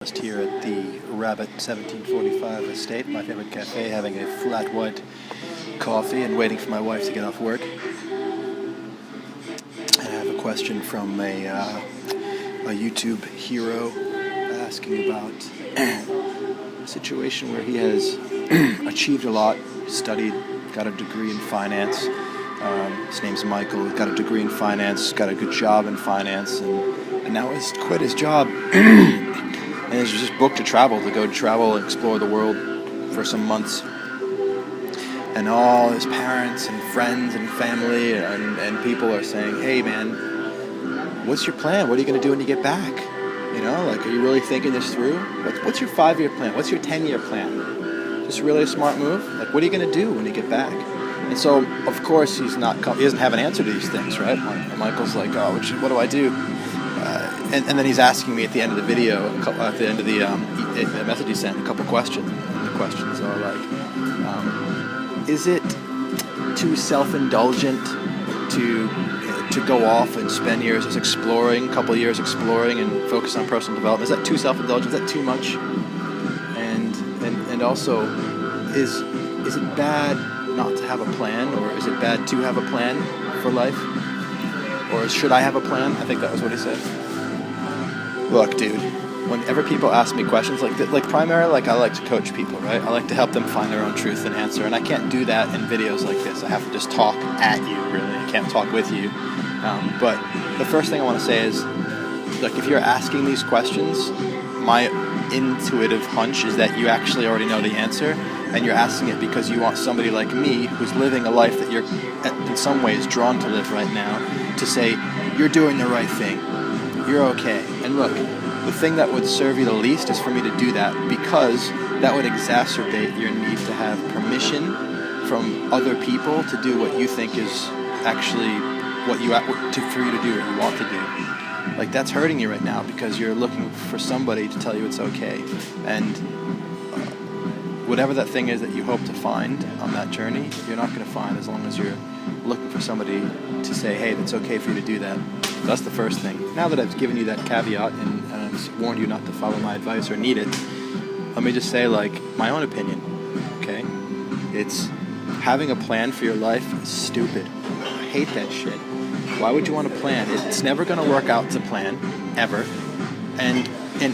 Just here at the Rabbit 1745 estate, my favorite cafe, having a flat white coffee and waiting for my wife to get off work. And I have a question from a YouTube hero asking about a situation where he has achieved a lot, studied, got a degree in finance. His name's Michael. He's got a degree in finance, got a good job in finance, and now he's quit his job. And he's just booked to go travel and explore the world for some months. And all his parents and friends and family and people are saying, hey man, what's your plan? What are you going to do when you get back? You know, like, are you really thinking this through? What's your 5-year plan? What's your 10-year plan? Just really a smart move? Like, what are you going to do when you get back? And so, of course, he doesn't have an answer to these things, right? Michael's like, oh, what do I do? And then he's asking me at the end of the video, at the end of the message he sent, a couple questions. And the questions are like, is it too self-indulgent to go off and spend years just exploring, a couple of years exploring and focus on personal development? Is that too self-indulgent? Is that too much? And also, is it bad not to have a plan, or is it bad to have a plan for life? Or should I have a plan? I think that was what he said. Look, dude, whenever people ask me questions primarily, I like to coach people, right? I like to help them find their own truth and answer, and I can't do that in videos like this. I have to just talk at you, really. I can't talk with you. But the first thing I want to say is, look, if you're asking these questions, my intuitive hunch is that you actually already know the answer, and you're asking it because you want somebody like me, who's living a life that you're in some ways drawn to live right now, to say, you're doing the right thing. You're okay. And look, the thing that would serve you the least is for me to do that, because that would exacerbate your need to have permission from other people to do what you think is actually for you to do what you want to do. Like, that's hurting you right now because you're looking for somebody to tell you it's okay. And whatever that thing is that you hope to find on that journey, you're not going to find as long as you're looking for somebody to say, hey, it's okay for you to do that. That's the first thing. Now that I've given you that caveat and I've warned you not to follow my advice or need it, let me just say, my own opinion, okay? It's having a plan for your life is stupid. I hate that shit. Why would you want to plan? It's never going to work out to plan, ever. And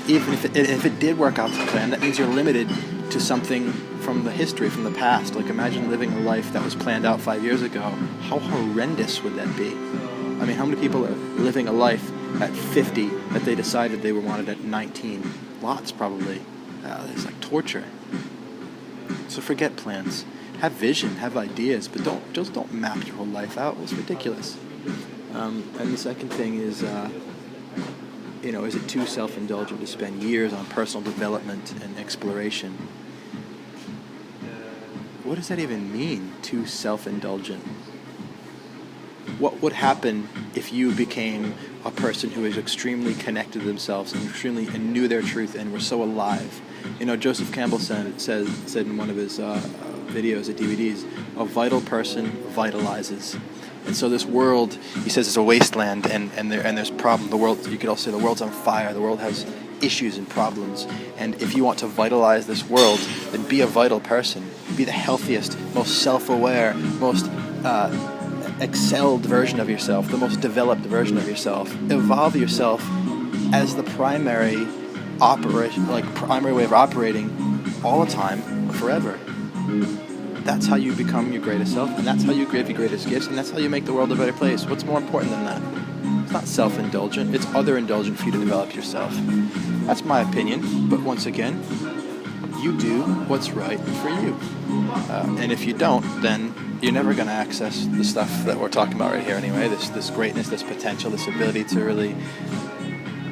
even if it did work out to plan, that means you're limited to something from the history, from the past. Like, imagine living a life that was planned out 5 years ago. How horrendous would that be? I mean, how many people are living a life at 50 that they decided they wanted at 19? Lots, probably. It's like torture. So forget plans. Have vision, have ideas, but don't map your whole life out. It's ridiculous. And the second thing is, is it too self-indulgent to spend years on personal development and exploration? What does that even mean, too self-indulgent? What would happen if you became a person who is extremely connected to themselves and knew their truth and were so alive? Joseph Campbell said in one of his videos or DVDs, a vital person vitalizes. And so this world, he says, is a wasteland, and there's problem. The world, you could also say, the world's on fire. The world has issues and problems. And if you want to vitalize this world, then be a vital person. Be the healthiest, most self-aware, most excelled version of yourself, the most developed version of yourself. Evolve yourself as the primary way of operating all the time, forever. That's how you become your greatest self, and that's how you give your greatest gifts, and that's how you make the world a better place. What's more important than that? It's not self-indulgent, it's other-indulgent for you to develop yourself. That's my opinion, but once again, you do what's right for you. And if you don't, then you're never going to access the stuff that we're talking about right here anyway, this greatness, this potential, this ability to really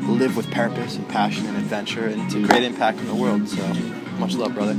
live with purpose and passion and adventure and to create impact in the world. So, much love, brother.